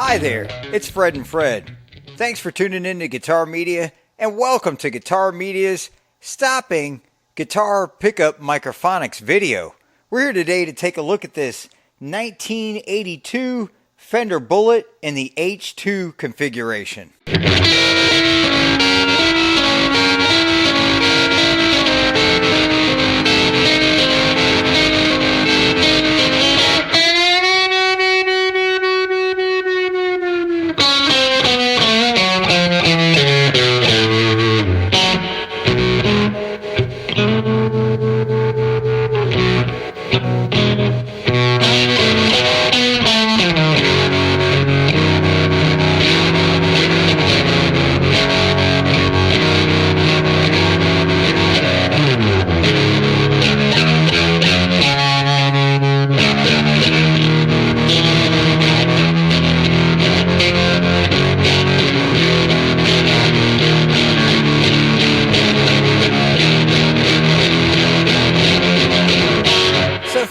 Hi there, it's Fred and Fred. Thanks for tuning in to Guitar Media, and welcome to Guitar Media's Stopping Guitar Pickup Microphonics video. We're here today to take a look at this 1982 Fender Bullet in the H2 configuration.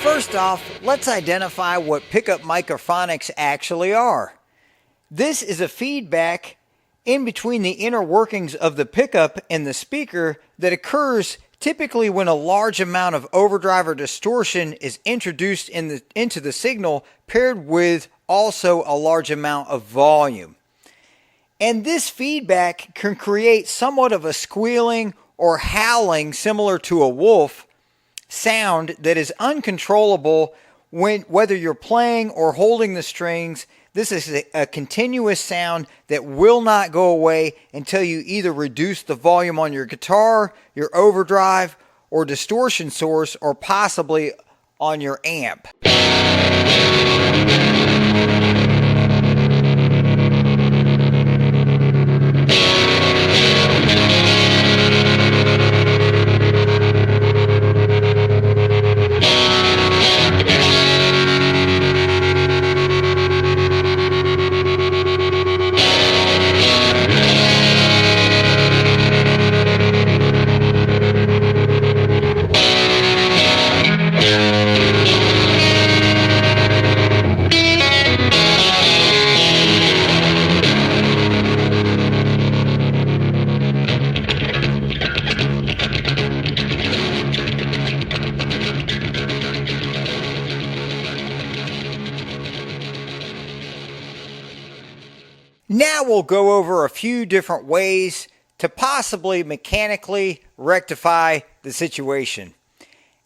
First off, let's identify what pickup microphonics actually are. This is a feedback in between the inner workings of the pickup and the speaker that occurs typically when a large amount of overdrive or distortion is introduced into the signal, paired with also a large amount of volume. And this feedback can create somewhat of a squealing or howling similar to a wolf sound that is uncontrollable whether you're playing or holding the strings. This is a continuous sound that will not go away until you either reduce the volume on your guitar, your overdrive, or distortion source, or possibly on your amp. Now we'll go over a few different ways to possibly mechanically rectify the situation.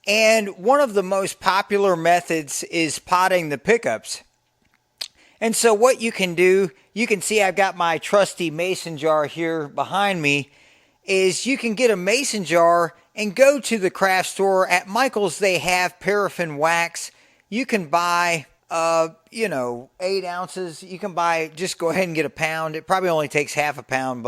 And one of the most popular methods is potting the pickups. And so what you can do, you can see I've got my trusty mason jar here behind me, is you can get a mason jar and go to the craft store. At Michael's they have paraffin wax. You can buy 8 ounces. You can buy, just go ahead and get a pound. It probably only takes half a pound,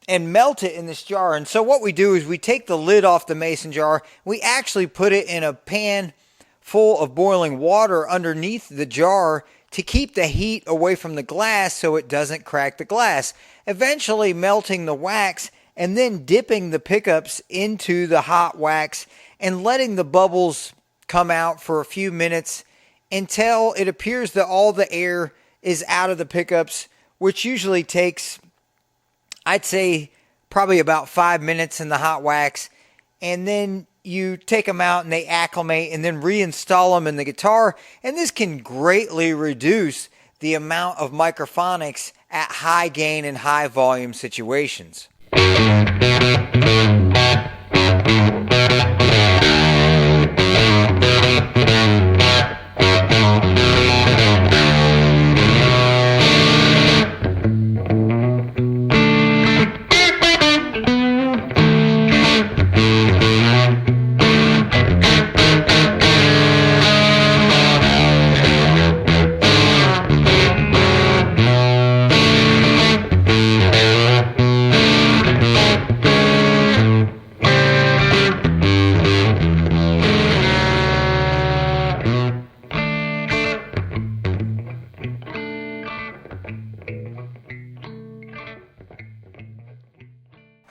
and melt it in this jar. And so what we do is we take the lid off the mason jar. We actually put it in a pan full of boiling water underneath the jar to keep the heat away from the glass so it doesn't crack the glass. Eventually melting the wax and then dipping the pickups into the hot wax and letting the bubbles come out for a few minutes until it appears that all the air is out of the pickups, which usually takes, I'd say, probably about 5 minutes in the hot wax. And then you take them out and they acclimate, and then reinstall them in the guitar. And this can greatly reduce the amount of microphonics at high gain and high volume situations.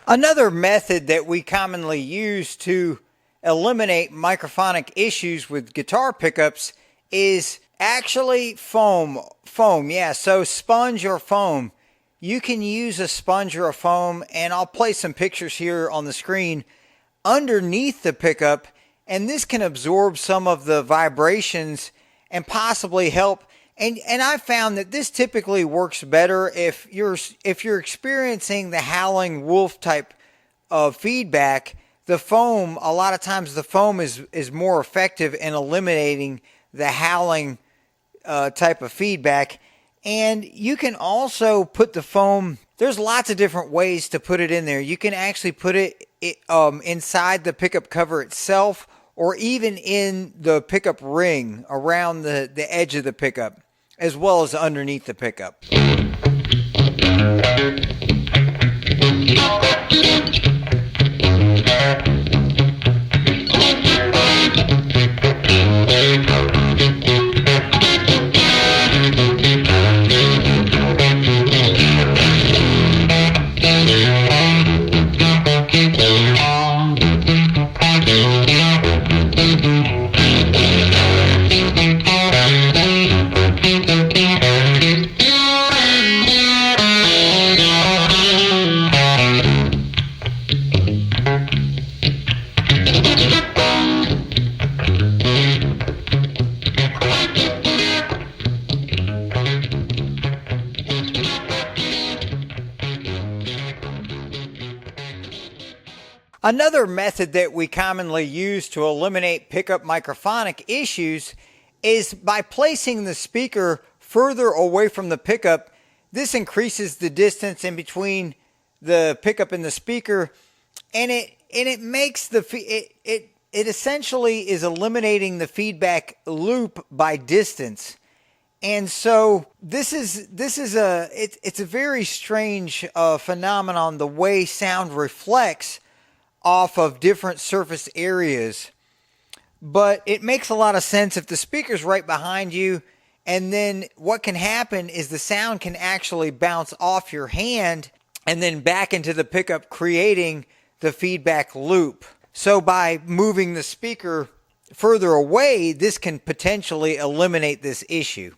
Another method that we commonly use to eliminate microphonic issues with guitar pickups is Actually, foam. Foam, yeah. So sponge or foam. You can use a sponge or a foam, and I'll place some pictures here on the screen underneath the pickup, and this can absorb some of the vibrations and possibly help. And I found that this typically works better if you're experiencing the howling wolf type of feedback. The foam, a lot of times the foam is more effective in eliminating the howling type of feedback. And you can also put the foam, there's lots of different ways to put it in there. You can actually put it inside the pickup cover itself, or even in the pickup ring around the edge of the pickup, as well as underneath the pickup. Another method that we commonly use to eliminate pickup microphonic issues is by placing the speaker further away from the pickup. This increases the distance in between the pickup and the speaker, and it makes it essentially is eliminating the feedback loop by distance. And so it's a very strange phenomenon, the way sound reflects off of different surface areas. But it makes a lot of sense if the speaker's right behind you, and then what can happen is the sound can actually bounce off your hand and then back into the pickup, creating the feedback loop. So by moving the speaker further away, this can potentially eliminate this issue.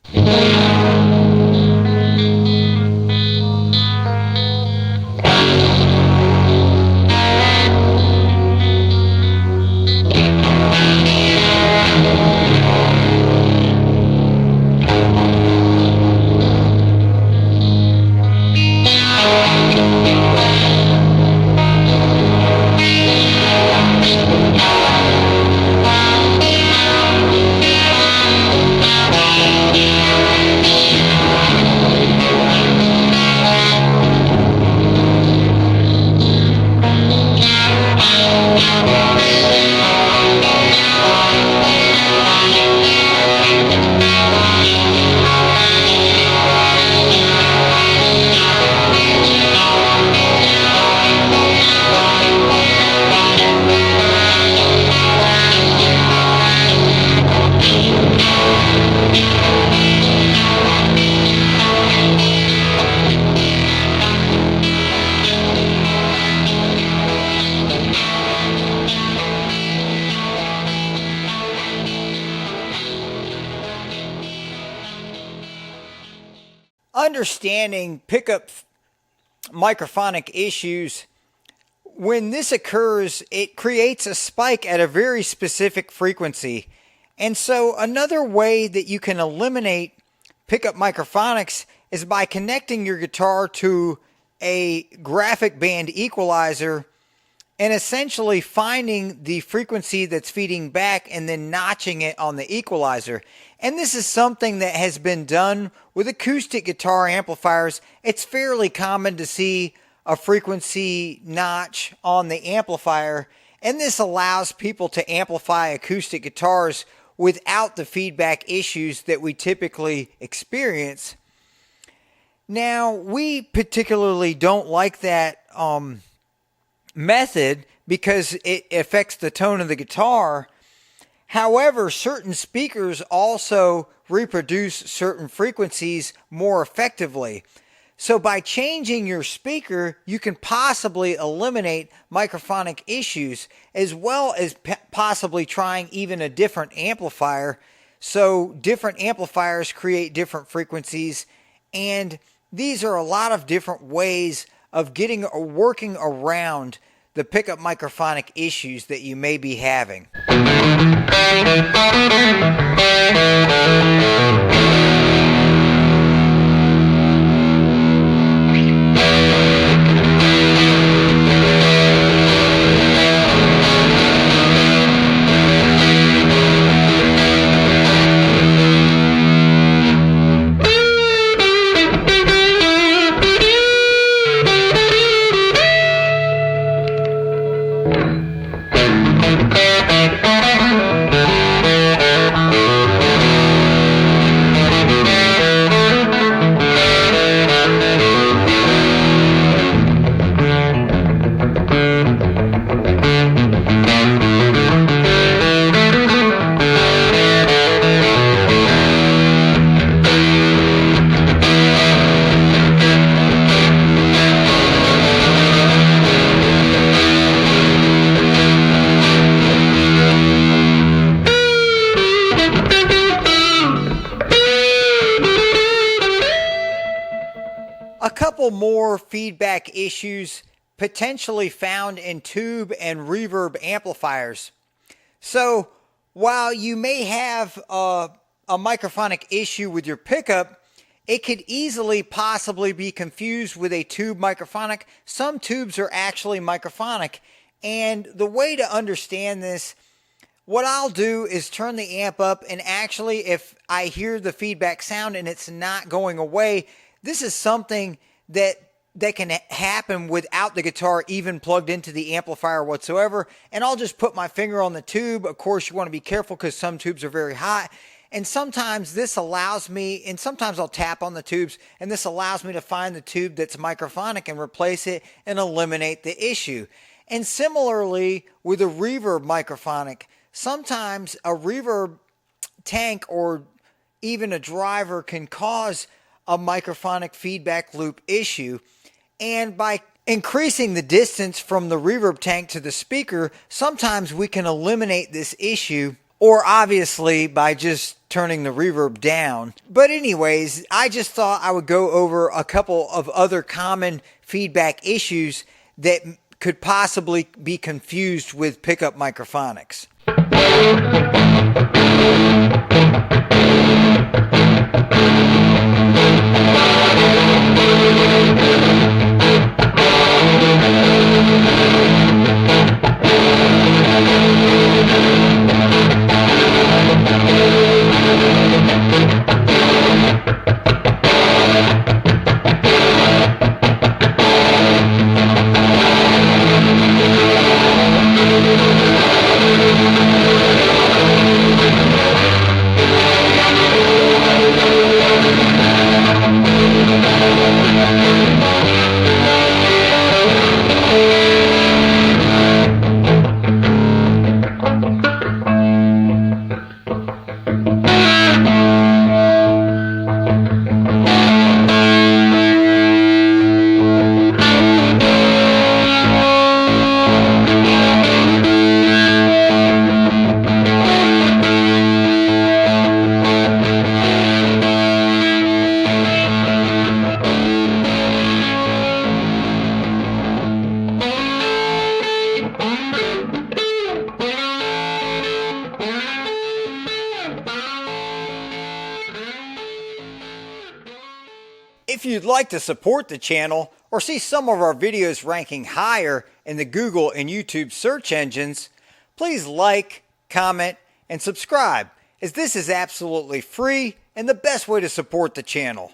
Understanding pickup microphonic issues, when this occurs, it creates a spike at a very specific frequency. And so another way that you can eliminate pickup microphonics is by connecting your guitar to a graphic band equalizer and essentially finding the frequency that's feeding back and then notching it on the equalizer. And this is something that has been done with acoustic guitar amplifiers. It's fairly common to see a frequency notch on the amplifier, and this allows people to amplify acoustic guitars without the feedback issues that we typically experience. Now, we particularly don't like that method because it affects the tone of the guitar. However, certain speakers also reproduce certain frequencies more effectively. So by changing your speaker, you can possibly eliminate microphonic issues, as well as possibly trying even a different amplifier So different amplifiers create different frequencies, and these are a lot of different ways of working around the pickup microphonic issues that you may be having. A couple more feedback issues potentially found in tube and reverb amplifiers. So while you may have a microphonic issue with your pickup, it could easily possibly be confused with a tube microphonic. Some tubes are actually microphonic, and the way to understand this, what I'll do is turn the amp up, and actually if I hear the feedback sound and it's not going away, this is something that can happen without the guitar even plugged into the amplifier whatsoever. And I'll just put my finger on the tube. Of course, you want to be careful because some tubes are very hot. And sometimes this allows me, and sometimes I'll tap on the tubes, and this allows me to find the tube that's microphonic and replace it and eliminate the issue. And similarly with a reverb microphonic, sometimes a reverb tank or even a driver can cause a microphonic feedback loop issue, and by increasing the distance from the reverb tank to the speaker, sometimes we can eliminate this issue, or obviously by just turning the reverb down. But anyways, I just thought I would go over a couple of other common feedback issues that could possibly be confused with pickup microphonics. If you'd like to support the channel or see some of our videos ranking higher in the Google and YouTube search engines, please like, comment, and subscribe, as this is absolutely free and the best way to support the channel.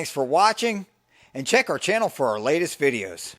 Thanks for watching, and check our channel for our latest videos.